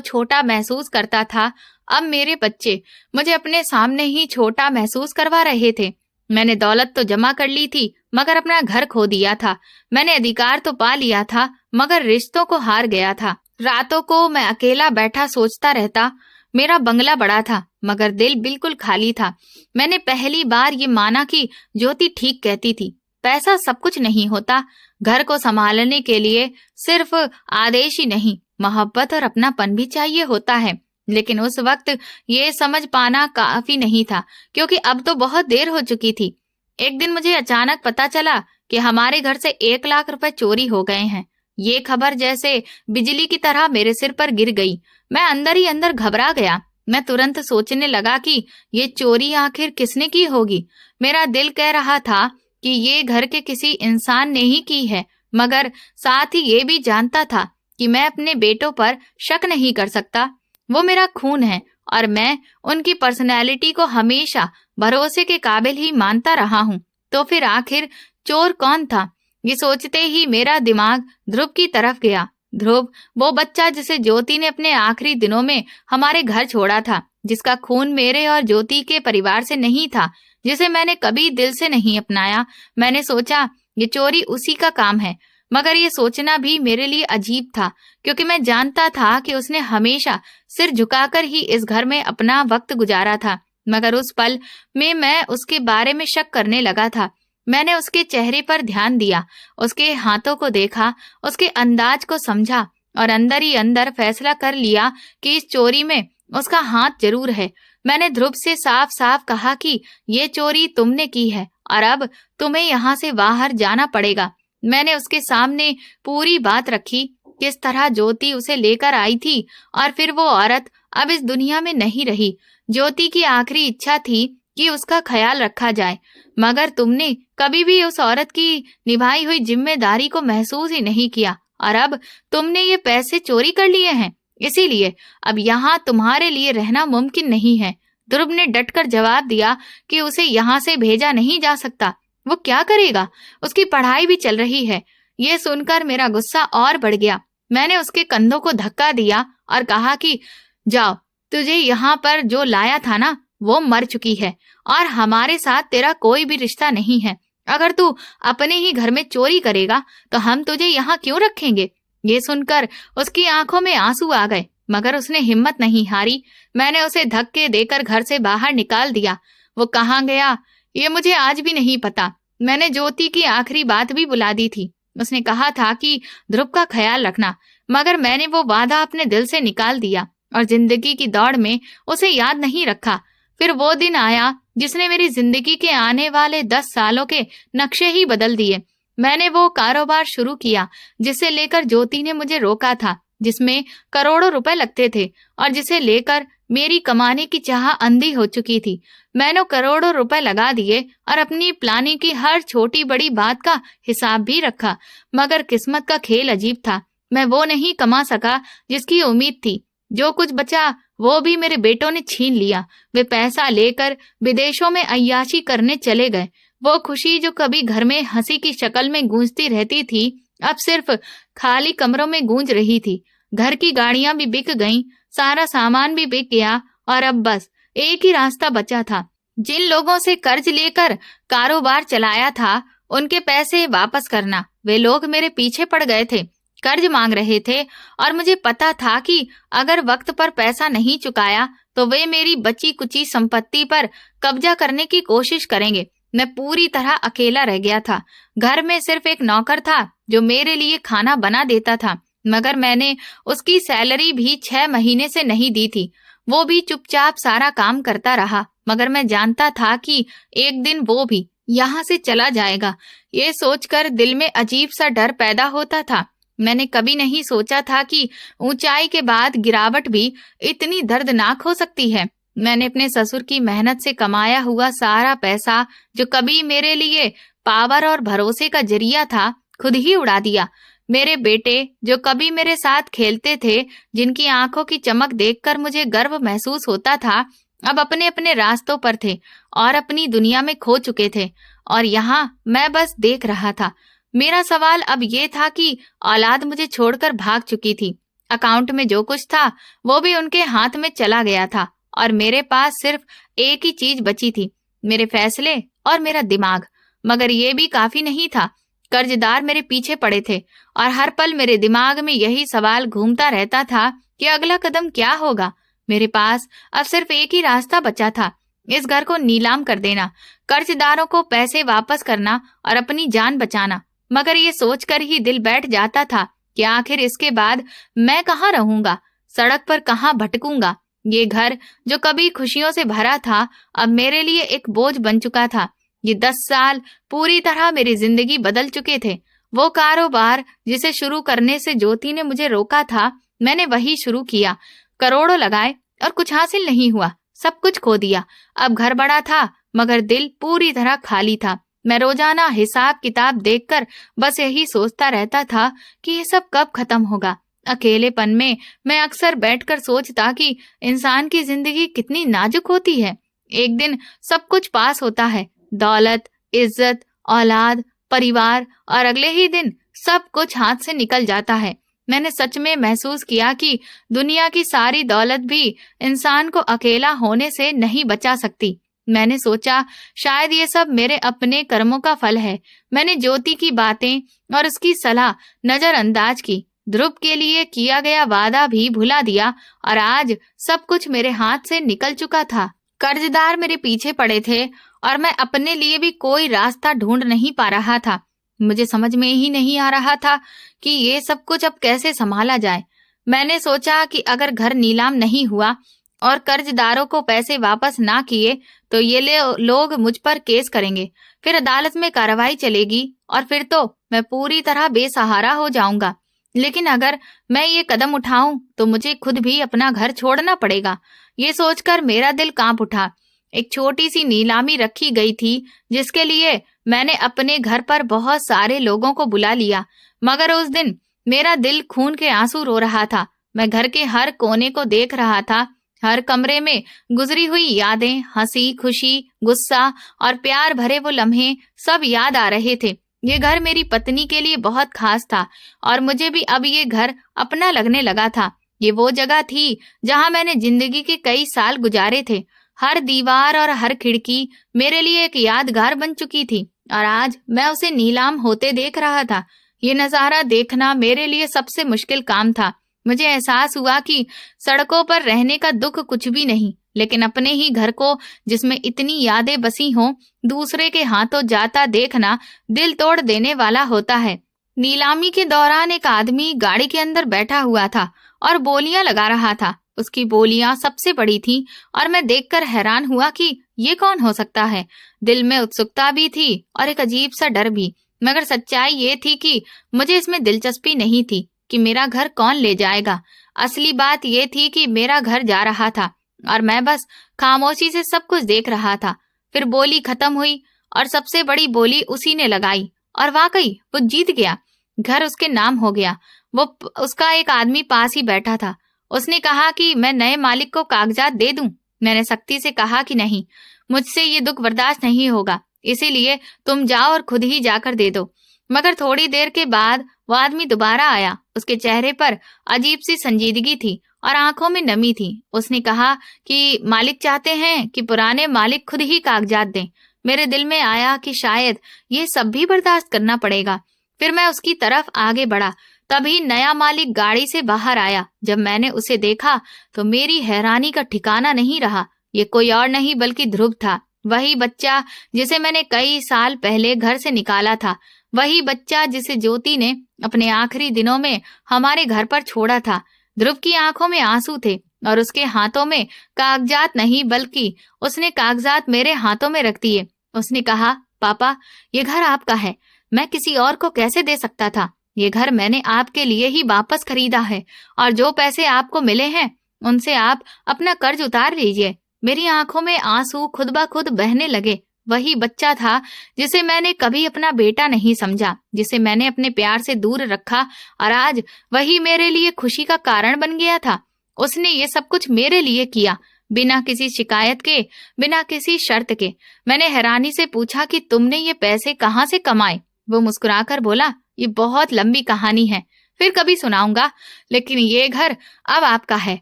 छोटा महसूस करता था, अब मेरे बच्चे मुझे अपने सामने ही छोटा महसूस करवा रहे थे। मैंने दौलत तो जमा कर ली थी, मगर अपना घर खो दिया था। मैंने अधिकार तो पा लिया था, मगर रिश्तों को हार गया था। रातों को मैं अकेला बैठा सोचता रहता। मेरा बंगला बड़ा था, मगर दिल बिल्कुल खाली था। मैंने पहली बार ये माना कि ज्योति ठीक कहती थी, पैसा सब कुछ नहीं होता। घर को संभालने के लिए सिर्फ आदेश ही नहीं, मोहब्बत और अपनापन भी चाहिए होता है। लेकिन उस वक्त ये समझ पाना काफी नहीं था, क्योंकि अब तो बहुत देर हो चुकी थी। एक दिन मुझे अचानक पता चला कि हमारे घर से 1 लाख रुपए चोरी हो गए हैं। ये खबर जैसे बिजली की तरह मेरे सिर पर गिर गई। मैं अंदर ही अंदर घबरा गया। मैं तुरंत सोचने लगा कि ये चोरी आखिर किसने की होगी। मेरा दिल कह रहा था कि ये घर के किसी इंसान ने ही की है, मगर साथ ही ये भी जानता था कि मैं अपने बेटों पर शक नहीं कर सकता। वो मेरा खून है और मैं उनकी पर्सनैलिटी को हमेशा भरोसे के काबिल ही मानता रहा हूँ। तो फिर आखिर चोर कौन था? ये सोचते ही मेरा दिमाग ध्रुव की तरफ गया। ध्रुव, वो बच्चा जिसे ज्योति ने अपने आखिरी दिनों में हमारे घर छोड़ा था, जिसका खून मेरे और ज्योति के परिवार से नहीं था, जिसे मैंने कभी दिल से नहीं अपनाया। मैंने सोचा ये चोरी उसी का काम है, मगर ये सोचना भी मेरे लिए अजीब था, क्योंकि मैं जानता था कि उसने हमेशा सिर झुकाकर ही इस घर में अपना वक्त गुजारा था। मगर उस पल में मैं उसके बारे में शक करने लगा था। मैंने उसके चेहरे पर ध्यान दिया, उसके हाथों को देखा, उसके अंदाज को समझा और अंदर ही अंदर फैसला कर लिया कि इस चोरी में उसका हाथ जरूर है। मैंने ध्रुव से साफ साफ कहा कि ये चोरी तुमने की है और अब तुम्हें यहाँ से बाहर जाना पड़ेगा। मैंने उसके सामने पूरी बात रखी, किस तरह ज्योति उसे लेकर आई थी और फिर वो औरत अब इस दुनिया में नहीं रही। ज्योति की आखिरी इच्छा थी कि उसका ख्याल रखा जाए, मगर तुमने कभी भी उस औरत की निभाई हुई जिम्मेदारी को महसूस ही नहीं किया और अब तुमने ये पैसे चोरी कर लिए हैं, इसीलिए अब यहाँ तुम्हारे लिए रहना मुमकिन नहीं है। ध्रुव ने डटकर जवाब दिया कि उसे यहाँ से भेजा नहीं जा सकता। वो क्या करेगा? उसकी पढ़ाई भी चल रही है। ये सुनकर मेरा गुस्सा और बढ़ गया। मैंने उसके कंधों को धक्का दिया और कहा कि जाओ, तुझे यहाँ पर जो लाया था ना, वो मर चुकी है और हमारे साथ तेरा कोई भी रिश्ता नहीं है। अगर तू अपने ही घर में चोरी करेगा तो हम तुझे यहाँ क्यों रखेंगे? ये सुनकर उसकी आंखों में आंसू आ गए, मगर उसने हिम्मत नहीं हारी। मैंने उसे धक्के देकर घर से बाहर निकाल दिया। वो कहाँ गया ये मुझे आज भी नहीं पता। मैंने ज्योति की आखिरी बात भी बुला दी थी। उसने कहा था कि ध्रुव का ख्याल रखना, मगर मैंने वो वादा अपने दिल से निकाल दिया और जिंदगी की दौड़ में उसे याद नहीं रखा। फिर वो दिन आया जिसने मेरी जिंदगी के आने वाले 10 सालों के नक्शे ही बदल दिए। मैंने वो कारोबार शुरू किया जिसे लेकर ज्योति ने मुझे रोका था, जिसमें करोड़ों रुपए लगते थे और जिसे लेकर मेरी कमाने की चाह अंधी हो चुकी थी। मैंने करोड़ों रुपए लगा दिए और अपनी प्लानिंग की हर छोटी बड़ी बात का हिसाब भी रखा, मगर किस्मत का खेल अजीब था। मैं वो नहीं कमा सका जिसकी उम्मीद थी। जो कुछ बचा वो भी मेरे बेटों ने छीन लिया। वे पैसा लेकर विदेशों में अय्याशी करने चले गए। वो खुशी जो कभी घर में हंसी की शक्ल में गूंजती रहती थी, अब सिर्फ खाली कमरों में गूंज रही थी। घर की गाड़ियां भी बिक गईं, सारा सामान भी बिक गया और अब बस एक ही रास्ता बचा था। जिन लोगों से कर्ज लेकर कारोबार चलाया था, उनके पैसे वापस करना। वे लोग मेरे पीछे पड़ गए थे, कर्ज मांग रहे थे और मुझे पता था कि अगर वक्त पर पैसा नहीं चुकाया तो वे मेरी बची कुची संपत्ति पर कब्जा करने की कोशिश करेंगे। मैं पूरी तरह अकेला रह गया था। घर में सिर्फ एक नौकर था जो मेरे लिए खाना बना देता था, मगर मैंने उसकी सैलरी भी 6 महीने से नहीं दी थी। वो भी चुपचाप सारा काम करता रहा, मगर मैं जानता था कि एक दिन वो भी यहाँ से चला जाएगा। ये सोचकर दिल में अजीब सा डर पैदा होता था। मैंने कभी नहीं सोचा था कि ऊंचाई के बाद गिरावट भी इतनी दर्दनाक हो सकती है। मैंने अपने ससुर की मेहनत से कमाया हुआ सारा पैसा, जो कभी मेरे लिए पावर और भरोसे का जरिया था, खुद ही उड़ा दिया। मेरे बेटे जो कभी मेरे साथ खेलते थे, जिनकी आंखों की चमक देखकर मुझे गर्व महसूस होता था, अब अपने अपने रास्तों पर थे और अपनी दुनिया में खो चुके थे और यहाँ मैं बस देख रहा था। मेरा सवाल अब ये था कि औलाद मुझे छोड़कर भाग चुकी थी। अकाउंट में जो कुछ था वो भी उनके हाथ में चला गया था और मेरे पास सिर्फ एक ही चीज बची थी, मेरे फैसले और मेरा दिमाग। मगर ये भी काफी नहीं था। कर्जदार मेरे पीछे पड़े थे और हर पल मेरे दिमाग में यही सवाल घूमता रहता था कि अगला कदम क्या होगा। मेरे पास अब सिर्फ एक ही रास्ता बचा था, इस घर को नीलाम कर देना, कर्जदारों को पैसे वापस करना और अपनी जान बचाना। मगर ये सोचकर ही दिल बैठ जाता था कि आखिर इसके बाद मैं कहाँ रहूंगा, सड़क पर कहाँ भटकूंगा। ये घर जो कभी खुशियों से भरा था, अब मेरे लिए एक बोझ बन चुका था। ये 10 साल पूरी तरह मेरी जिंदगी बदल चुके थे। वो कारोबार जिसे शुरू करने से ज्योति ने मुझे रोका था, मैंने वही शुरू किया। करोड़ों लगाए और कुछ हासिल नहीं हुआ, सब कुछ खो दिया। अब घर बड़ा था मगर दिल पूरी तरह खाली था। मैं रोजाना हिसाब किताब देखकर बस यही सोचता रहता था कि ये सब कब खत्म होगा। अकेलेपन में मैं अक्सर बैठकर सोचता कि इंसान की जिंदगी कितनी नाजुक होती है। एक दिन सब कुछ पास होता है, दौलत, इज्जत, औलाद, परिवार, और अगले ही दिन सब कुछ हाथ से निकल जाता है। मैंने सच में महसूस किया कि दुनिया की सारी दौलत भी इंसान को अकेला होने से नहीं बचा सकती। मैंने सोचा शायद ये सब मेरे अपने कर्मों का फल है। मैंने ज्योति की बातें और उसकी सलाह नजरअंदाज की, ध्रुव के लिए किया गया वादा भी भुला दिया और आज सब कुछ मेरे हाथ से निकल चुका था। कर्जदार मेरे पीछे पड़े थे और मैं अपने लिए भी कोई रास्ता ढूंढ नहीं पा रहा था। मुझे समझ में ही नहीं आ रहा था कि ये सब कुछ अब कैसे संभाला जाए। मैंने सोचा कि अगर घर नीलाम नहीं हुआ और कर्जदारों को पैसे वापस ना किए तो ये लोग मुझ पर केस करेंगे, फिर अदालत में कार्रवाई चलेगी और फिर तो मैं पूरी तरह बेसहारा हो जाऊंगा। लेकिन अगर मैं ये कदम उठाऊं तो मुझे खुद भी अपना घर छोड़ना पड़ेगा। ये सोचकर मेरा दिल कांप उठा। एक छोटी सी नीलामी रखी गई थी जिसके लिए मैंने अपने घर पर बहुत सारे लोगों को बुला लिया, मगर उस दिन मेरा दिल खून के आंसू रो रहा था। मैं घर के हर कोने को देख रहा था, हर कमरे में गुजरी हुई यादें, हंसी, खुशी, गुस्सा और प्यार भरे वो लम्हे सब याद आ रहे थे। ये घर मेरी पत्नी के लिए बहुत खास था और मुझे भी अब ये घर अपना लगने लगा था। ये वो जगह थी जहां मैंने जिंदगी के कई साल गुजारे थे। हर दीवार और हर खिड़की मेरे लिए एक यादगार बन चुकी थी और आज मैं उसे नीलाम होते देख रहा था। ये नजारा देखना मेरे लिए सबसे मुश्किल काम था। मुझे एहसास हुआ कि सड़कों पर रहने का दुख कुछ भी नहीं, लेकिन अपने ही घर को जिसमें इतनी यादें बसी हों, दूसरे के हाथों जाता देखना दिल तोड़ देने वाला होता है। नीलामी के दौरान एक आदमी गाड़ी के अंदर बैठा हुआ था और बोलियां लगा रहा था। उसकी बोलियां सबसे बड़ी थी और मैं देखकर हैरान हुआ कि ये कौन हो सकता है। दिल में उत्सुकता भी थी और एक अजीब सा डर भी, मगर सच्चाई ये थी कि मुझे इसमें दिलचस्पी नहीं थी कि मेरा घर कौन ले जाएगा। असली बात ये थी कि मेरा घर जा रहा था और मैं बस खामोशी से सब कुछ देख रहा था। फिर बोली खत्म हुई और सबसे बड़ी बोली उसी ने लगाई और वाकई वो जीत गया। घर उसके नाम हो गया। वो उसका एक आदमी पास ही बैठा था। उसने कहा कि मैं नए मालिक को कागजात दे दूं। मैंने सख्ती से कहा कि नहीं, मुझसे ये दुख बर्दाश्त नहीं होगा, इसीलिए तुम जाओ और खुद ही जाकर दे दो। मगर थोड़ी देर के बाद वो आदमी दोबारा आया। उसके चेहरे पर अजीब सी संजीदगी थी और आंखों में नमी थी। उसने कहा कि मालिक चाहते हैं कि पुराने मालिक खुद ही कागजात दें। मेरे दिल में आया कि शायद ये सब भी बर्दाश्त करना पड़ेगा। फिर मैं उसकी तरफ आगे बढ़ा। तभी नया मालिक गाड़ी से बाहर आया। जब मैंने उसे देखा तो मेरी हैरानी का ठिकाना नहीं रहा। ये कोई और नहीं बल्कि ध्रुव था, वही बच्चा जिसे मैंने कई साल पहले घर से निकाला था, वही बच्चा जिसे ज्योति ने अपने आखिरी दिनों में हमारे घर पर छोड़ा था। ध्रुव की आंखों में आंसू थे और उसके हाथों में कागजात नहीं बल्कि उसने कागजात मेरे हाथों में रख दिए। उसने कहा, पापा ये घर आपका है, मैं किसी और को कैसे दे सकता था। ये घर मैंने आपके लिए ही वापस खरीदा है और जो पैसे आपको मिले हैं उनसे आप अपना कर्ज उतार लीजिए। मेरी आंखों में आंसू खुद ब खुद बहने लगे। वही बच्चा था जिसे मैंने कभी अपना बेटा नहीं समझा, जिसे मैंने अपने प्यार से दूर रखा और आज वही मेरे लिए खुशी का कारण बन गया था। उसने ये सब कुछ मेरे लिए किया, बिना किसी शिकायत के, बिना किसी शर्त के। मैंने हैरानी से पूछा कि तुमने ये पैसे कहाँ से कमाए। वो मुस्कुराकर बोला, ये बहुत लंबी कहानी है, फिर कभी सुनाऊंगा, लेकिन ये घर अब आपका है,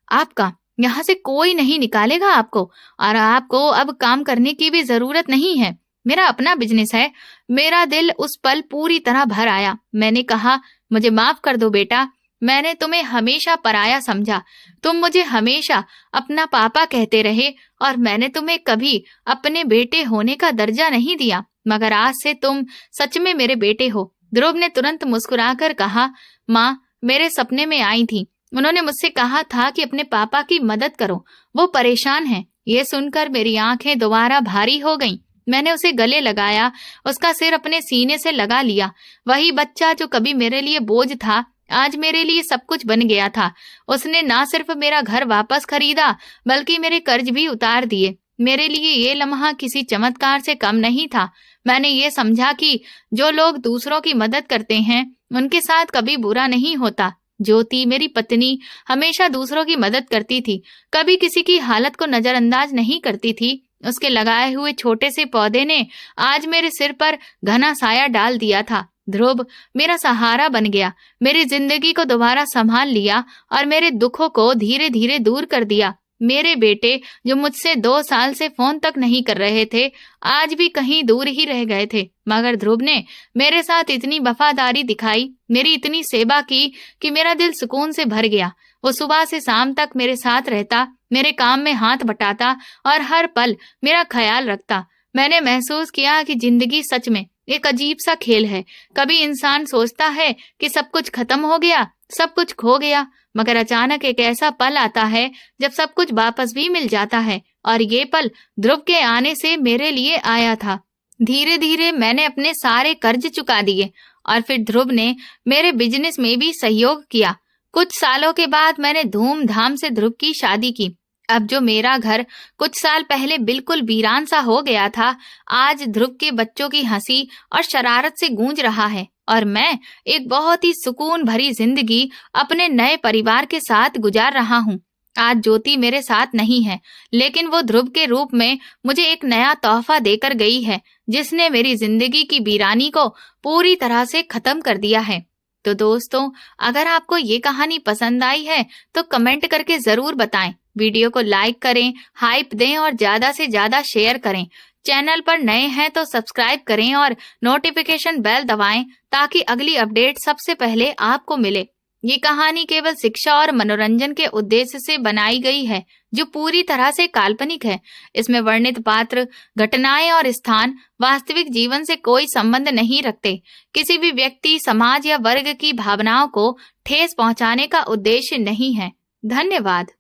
आपका। यहाँ से कोई नहीं निकालेगा आपको और आपको अब काम करने की भी जरूरत नहीं है। मेरा अपना बिजनेस है। मेरा दिल उस पल पूरी तरह भर आया। मैंने कहा, मुझे माफ कर दो बेटा, मैंने तुम्हें हमेशा पराया समझा। तुम मुझे हमेशा अपना पापा कहते रहे और मैंने तुम्हें कभी अपने बेटे होने का दर्जा नहीं दिया, मगर आज से तुम सच में मेरे बेटे हो। ध्रुव ने तुरंत मुस्कुराकर कहा, माँ मेरे सपने में आई थी, उन्होंने मुझसे कहा था कि अपने पापा की मदद करो, वो परेशान हैं। ये सुनकर मेरी आंखें दोबारा भारी हो गईं। मैंने उसे गले लगाया, उसका सिर अपने सीने से लगा लिया। वही बच्चा जो कभी मेरे लिए बोझ था, आज मेरे लिए सब कुछ बन गया था। उसने ना सिर्फ मेरा घर वापस खरीदा, बल्कि मेरे कर्ज भी उतार दिए। मेरे लिए ये लम्हा किसी चमत्कार से कम नहीं था। मैंने ये समझा कि जो लोग दूसरों की मदद करते हैं, उनके साथ कभी बुरा नहीं होता। ज्योति, मेरी पत्नी, हमेशा दूसरों की मदद करती थी, कभी किसी की हालत को नजरअंदाज नहीं करती थी। उसके लगाए हुए छोटे से पौधे ने आज मेरे सिर पर घना साया डाल दिया था। ध्रुव मेरा सहारा बन गया, मेरी जिंदगी को दोबारा संभाल लिया और मेरे दुखों को धीरे धीरे दूर कर दिया। मेरे बेटे, जो मुझसे 2 साल से फोन तक नहीं कर रहे थे, आज भी कहीं दूर ही रह गए थे, मगर ध्रुव ने मेरे साथ इतनी वफादारी दिखाई, मेरी इतनी सेवा की कि मेरा दिल सुकून से भर गया। वो सुबह से शाम तक मेरे साथ रहता, मेरे काम में हाथ बटाता और हर पल मेरा ख्याल रखता। मैंने महसूस किया कि जिंदगी सच में एक अजीब सा खेल है। कभी इंसान सोचता है कि सब कुछ खत्म हो गया, सब कुछ खो गया, मगर अचानक एक ऐसा पल आता है जब सब कुछ वापस भी मिल जाता है। और ये पल ध्रुव के आने से मेरे लिए आया था। धीरे धीरे मैंने अपने सारे कर्ज चुका दिए और फिर ध्रुव ने मेरे बिजनेस में भी सहयोग किया। कुछ सालों के बाद मैंने धूमधाम से ध्रुव की शादी की। अब जो मेरा घर कुछ साल पहले बिल्कुल वीरान सा हो गया था, आज ध्रुव के बच्चों की हंसी और शरारत से गूंज रहा है और मैं एक बहुत ही सुकून भरी जिंदगी अपने नए परिवार के साथ गुजार रहा हूँ। आज ज्योति मेरे साथ नहीं है, लेकिन वो ध्रुव के रूप में मुझे एक नया तोहफा देकर गई है, जिसने मेरी जिंदगी की वीरानी को पूरी तरह से खत्म कर दिया है। तो दोस्तों, अगर आपको ये कहानी पसंद आई है तो कमेंट करके जरूर बताएं। वीडियो को लाइक करें, हाइप दें और ज्यादा से ज्यादा शेयर करें। चैनल पर नए हैं तो सब्सक्राइब करें और नोटिफिकेशन बेल दबाएं ताकि अगली अपडेट सबसे पहले आपको मिले। ये कहानी केवल शिक्षा और मनोरंजन के उद्देश्य से बनाई गई है, जो पूरी तरह से काल्पनिक है। इसमें वर्णित पात्र, घटनाएं और स्थान वास्तविक जीवन से कोई संबंध नहीं रखते। किसी भी व्यक्ति, समाज या वर्ग की भावनाओं को ठेस पहुंचाने का उद्देश्य नहीं है। धन्यवाद।